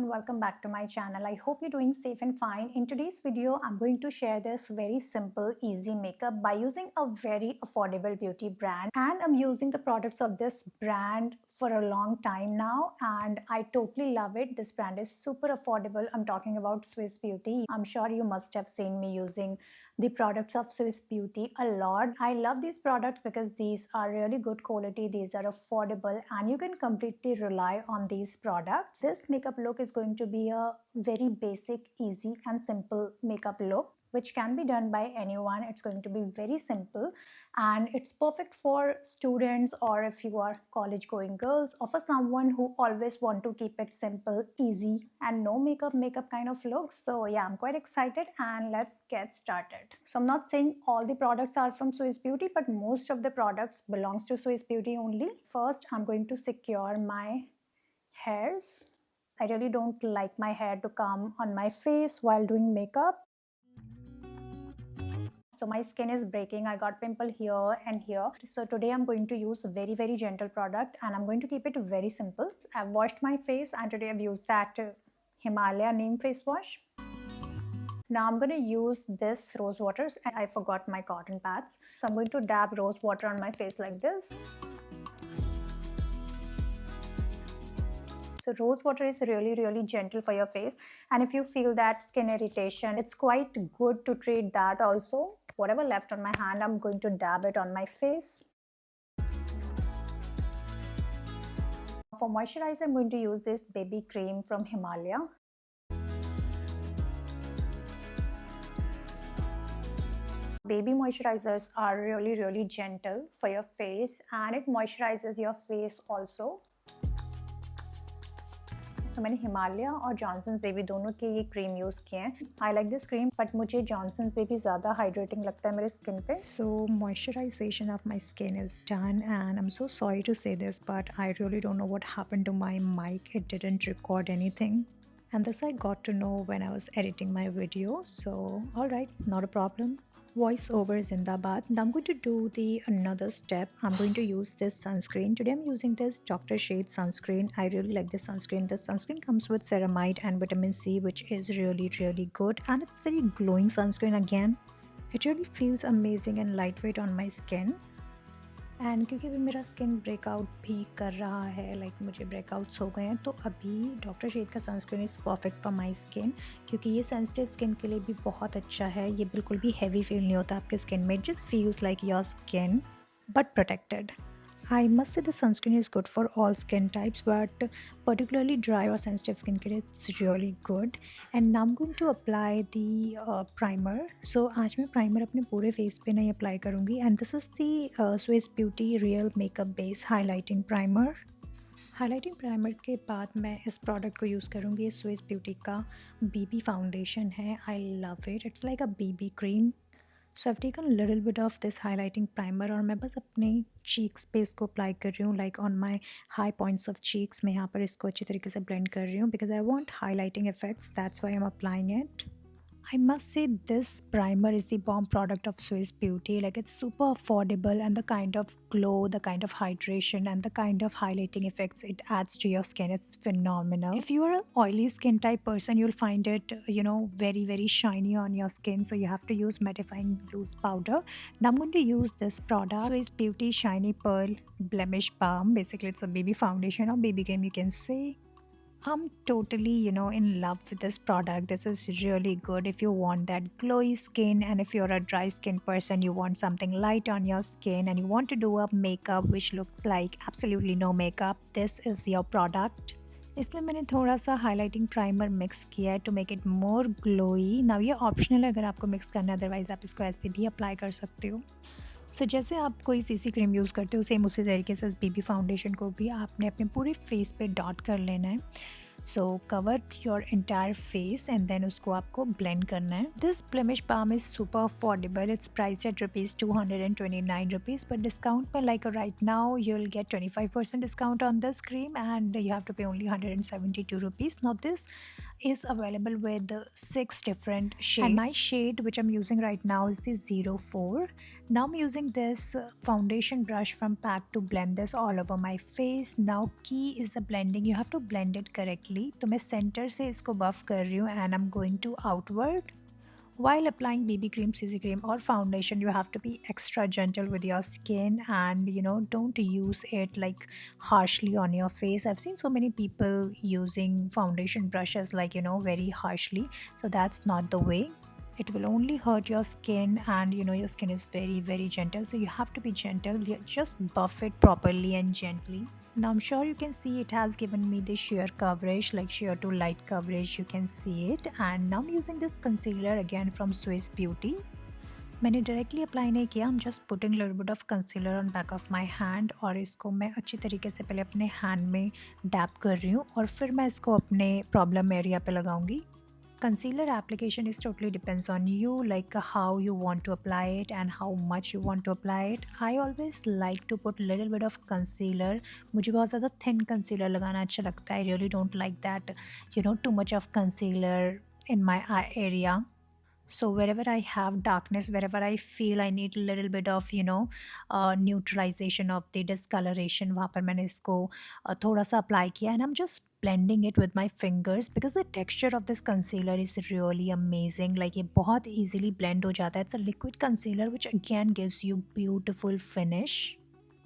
welcome back to my channel. I hope you're doing safe and fine. In today's video, I'm going to share this very simple, easy makeup by using a very affordable beauty brand. And I'm using the products of this brand for a long time now and I totally love it. This brand is super affordable. I'm talking about Swiss Beauty. I'm sure you must have seen me using the products of Swiss Beauty a lot. I love these products because these are really good quality, these are affordable, and you can completely rely on these products. This makeup look is going to be a very basic, easy and simple makeup look which can be done by anyone. It's going to be very simple and it's perfect for students, or if you are college going girls, or for someone who always want to keep it simple, easy and no makeup kind of look. So yeah, I'm quite excited and let's get started. So I'm not saying all the products are from Swiss Beauty, but most of the products belongs to Swiss Beauty only. First, I'm going to secure my hairs. I really don't like my hair to come on my face while doing makeup. So my skin is breaking. I got pimple here and here. So today I'm going to use a very gentle product and I'm going to keep it very simple. I've washed my face and today I've used that Himalaya Neem face wash. Now I'm going to use this rose water and I forgot my cotton pads. So I'm going to dab rose water on my face like this. So rose water is really gentle for your face, and if you feel that skin irritation, it's quite good to treat that also. Whatever left on my hand, I'm going to dab it on my face. For moisturizer, I'm going to use this baby cream from Himalaya. Baby moisturizers are really gentle for your face and it moisturizes your face also. तो मैंने हिमालय और Johnson's baby दोनों के ये cream use किए हैं. I like this cream but मुझे Johnson's baby ज़्यादा हाइड्रेटिंग लगता है मेरे स्किन पे. So moisturization of my skin is done and I am so sorry to say this but I really don't know what happened to my mic. It didn't record anything and this I got to know when I was editing my video. So alright, not a problem. Voiceover Zindabad. Now I'm going to do the another step. I'm going to use this sunscreen. Today I'm using this Dr. Shade sunscreen. I really like this sunscreen. This sunscreen comes with ceramide and vitamin C, which is really good, and it's very glowing sunscreen again. It really feels amazing and lightweight on my skin. And क्योंकि अभी मेरा skin breakout भी कर रहा है, like मुझे breakouts हो गए हैं, तो अभी डॉक्टर शेड का sunscreen is perfect for my skin क्योंकि ये सेंसिटिव स्किन के लिए भी बहुत अच्छा है. ये बिल्कुल भी हैवी फील नहीं होता आपके स्किन में. Just feels like your skin but protected. I must say the sunscreen is good for all skin types, but particularly dry or sensitive skin care, it's really good. And now I'm going to apply the primer. So आज मैं primer अपने पूरे face पे नहीं apply करूँगी. And this is the Swiss Beauty Real Makeup Base Highlighting Primer. Highlighting primer के बाद मैं इस प्रोडक्ट को यूज़ करूँगी. ये स्विस ब्यूटी का BB फाउंडेशन है. I love it. It's like a BB cream. So I've taken a little bit of this highlighting primer और मैं बस अपने cheeks पे इसको अप्लाई कर रही हूँ, like on my high points of cheeks. मैं यहाँ पर इसको अच्छी तरीके से blend कर रही हूँ because I want highlighting effects. That's why I'm applying it. I must say this primer is the bomb product of Swiss Beauty. Like, it's super affordable and the kind of glow, the kind of hydration and the kind of highlighting effects it adds to your skin, it's phenomenal. If you are an oily skin type person, you'll find it, very shiny on your skin. So you have to use mattifying loose powder. Now I'm going to use this product, Swiss Beauty Shiny Pearl Blemish Balm. Basically, it's a baby foundation or baby cream, you can say. I'm totally, in love with this product. This is really good if you want that glowy skin, and if you're a dry skin person, you want something light on your skin and you want to do a makeup which looks like absolutely no makeup, this is your product. इसमें मैंने थोड़ा सा highlighting primer mix किया है to make it more glowy. Now ये optional है अगर आपको मिक्स करना है, अदरवाइज़ आप इसको ऐसे भी अप्लाई कर सकते हो. सो जैसे आप कोई CC क्रीम यूज़ करते हो, सेम उसी तरीके से इस BB फाउंडेशन को भी आपने अपने पूरे फेस पे डॉट कर लेना है. So cover your entire face and then उसको आपको ब्लेंड करना है. This blemish balm is super affordable. It's price at ₹229, but discount पर like right now you will get 25% discount on this cream and you have to pay only ₹172. Now this is available with 6 different shades, and my shade which I'm using right now is the 04. Now I'm using this foundation brush from pack to blend this all over my face. Now key is the blending, you have to blend it correctly. तो मैं center से इसको buff कर रही हूँ and I'm going to outward. While applying BB cream, CC cream or foundation, you have to be extra gentle with your skin, and don't use it like harshly on your face. I've seen so many people using foundation brushes like very harshly. So that's not the way. It will only hurt your skin, and your skin is very very gentle, so you have to be gentle. Just buff it properly and gently. Now I'm sure you can see it has given me the sheer coverage, like sheer to light coverage, you can see it. And now I'm using this concealer again from Swiss Beauty. मैंने directly apply नहीं किया, I'm just putting a little bit of concealer on back of my hand, और इसको मैं अच्छी तरीके से पहले अपने हैंड में डैप कर रही हूँ और फिर मैं इसको अपने प्रॉब्लम एरिया पे लगाऊंगी. Concealer application is totally depends on you, like how you want to apply it and how much you want to apply it. I always like to put little bit of concealer. मुझे बहुत ज़्यादा thin concealer लगाना अच्छा लगता है. I really don't like that too much of concealer in my eye area. So wherever I have darkness, wherever I feel I need a little bit of neutralization of the discoloration, वहाँ पर मैंने इसको थोड़ा सा apply किया, and I'm just blending it with my fingers because the texture of this concealer is really amazing. Like ये बहुत easily blend हो जाता है. It's a liquid concealer which again gives you beautiful finish.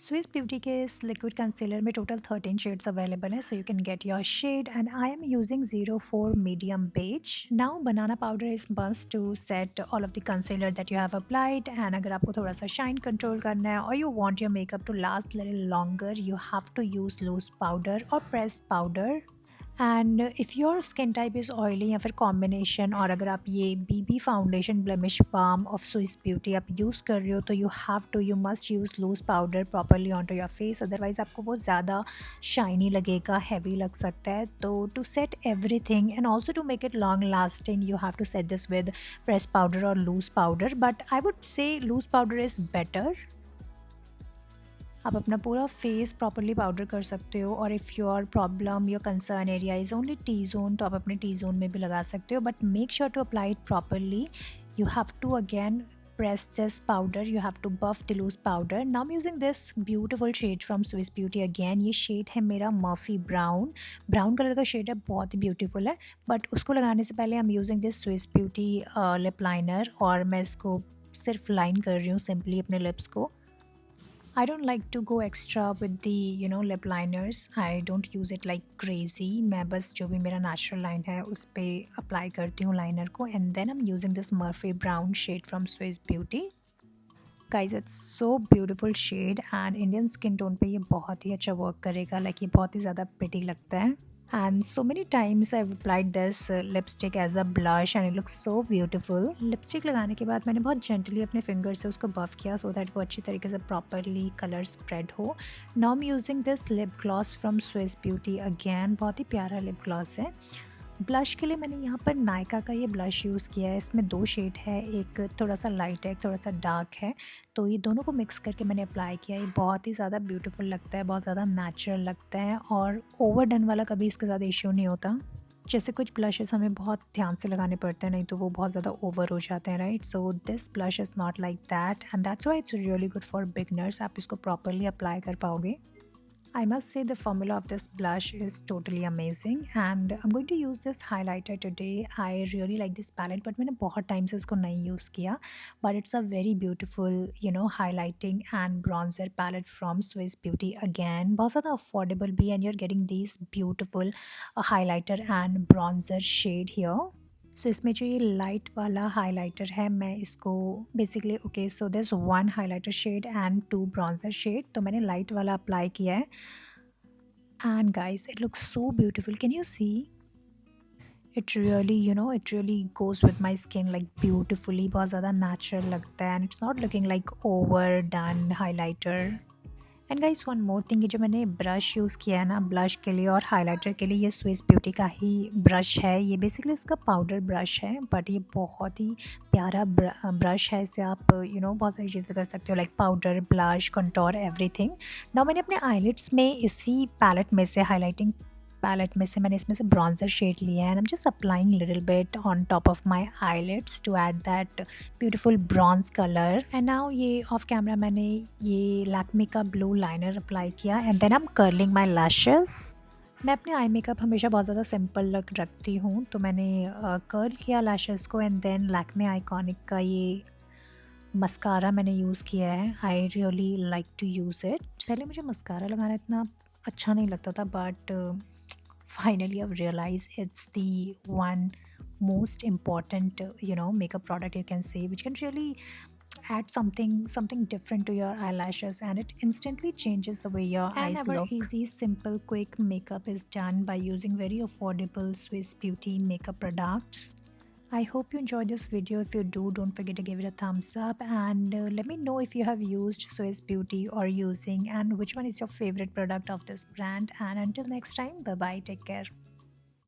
Swiss Beauty के इस liquid concealer में total 13 shades available है, so you can get your shade, and I am using 04 medium beige. Now banana powder is must to set all of the concealer that you have applied, and अगर आपको थोड़ा सा shine control करना है or you want your makeup to last little longer, you have to use loose powder or pressed powder. And if your skin type is oily या फिर combination, और अगर आप ये BB foundation blemish balm of Swiss beauty आप use कर रहे हो, तो you must use loose powder properly on to your face, otherwise आपको वो ज़्यादा शाइनी लगेगा, हैवी लग सकता है. तो to set everything and also to make it long lasting, you have to set this with press powder और loose powder, but I would say loose powder is better. आप अपना पूरा face properly powder कर सकते हो, और if your problem your concern area is only T zone, तो आप अपने टी जोन में भी लगा सकते हो, but make sure to apply it properly. You have to again press this powder, you have to buff the loose powder. Now I'm using this beautiful shade from Swiss Beauty again. ये shade है मेरा Murphy Brown. Brown colour का shade है, बहुत ही beautiful है, but उसको लगाने से पहले I'm using this Swiss Beauty lip liner, और मैं इसको सिर्फ लाइन कर रही हूँ सिंपली अपने लिप्स को. I don't like to go extra with the lip liners. I don't use it like crazy. मैं बस जो भी मेरा natural line है उस पर अप्लाई करती हूँ लाइनर को, and then I'm using this Murphy Brown shade from Swiss Beauty. Guys, it's so beautiful shade, and Indian skin tone पे ये बहुत ही अच्छा work करेगा. Like ये बहुत ही ज़्यादा pretty लगता है. And so many times I've applied this lipstick as a blush and it looks so beautiful. Lipstick लगाने के बाद मैंने बहुत gently अपने finger से उसको buff किया so that वो अच्छी तरीके से properly color spread हो. Now I'm using this lip gloss from Swiss Beauty again. बहुत ही प्यारा lip gloss है. ब्लश के लिए मैंने यहाँ पर नायका का ये ब्लश यूज़ किया है. इसमें 2 शेड है, एक थोड़ा सा लाइट है, एक थोड़ा सा डार्क है, तो ये दोनों को मिक्स करके मैंने अप्लाई किया. ये बहुत ही ज़्यादा ब्यूटीफुल लगता है, बहुत ज़्यादा नेचुरल लगता है, और ओवर डन वाला कभी इसके साथ इश्यू नहीं होता. जैसे कुछ ब्लशेस हमें बहुत ध्यान से लगाने पड़ते हैं, नहीं तो वो बहुत ज़्यादा ओवर हो जाते हैं, right. So this blush is not like that, and that's why it's really good for beginners. आप इसको प्रॉपरली अप्लाई कर पाओगे. I must say the formula of this blush is totally amazing, and I'm going to use this highlighter today. I really like this palette, but मैंने बहुत time से इसको नहीं use किया, but it's a very beautiful highlighting and bronzer palette from Swiss Beauty again. बहुत ज़्यादा affordable भी, and you're getting these beautiful highlighter and bronzer shade here. सो इसमें जो ये लाइट वाला हाइलाइटर है, मैं इसको basically okay, so this 1 highlighter shade and 2 bronzer shade, तो मैंने लाइट वाला अप्लाई किया है. And guys, it looks so beautiful. Can you see it really it really goes with my skin like beautifully. बहुत ज़्यादा नेचुरल लगता है, and it's not looking like over done highlighter. And guys, one more thing, ये जो मैंने brush use किया है ना ब्लश के लिए और हाइलाइटर के लिए, ये स्विस ब्यूटी का ही ब्रश है. ये बेसिकली उसका पाउडर ब्रश है, बट ये बहुत ही प्यारा ब्रश है. इससे आप बहुत सारी चीज़ें कर सकते हो, like powder, blush, contour, everything. Now मैंने अपने आईलिड्स में इसी पैलेट में से हाईलाइटिंग पैलेट में से मैंने इसमें से ब्रॉन्जर शेड लिया है and I am just applying little bit on top of my eyelids to add that beautiful bronze colour. And now ये ऑफ कैमरा मैंने ये लैक्मे का ब्लू लाइनर अप्लाई किया and then I am curling my lashes. मैं अपने eye makeup हमेशा बहुत ज़्यादा सिंपल लुक रखती हूँ, तो मैंने कर्ल किया लैशेस को एंड देन लैक्मे आइकॉनिक का ये मस्कारा मैंने यूज़ किया है। I really like to use it. पहले मुझे मस्कारा लगाना इतना अच्छा नहीं लगता था, but finally I realise it's the one most important makeup product you can say, which can really add something different to your eyelashes, and it instantly changes the way your eyes look. And our easy simple quick makeup is done by using very affordable Swiss Beauty makeup products. I hope you enjoyed this video. If you do, don't forget to give it a thumbs up, and let me know if you have used Swiss Beauty or using, and which one is your favorite product of this brand. And until next time, bye bye, take care.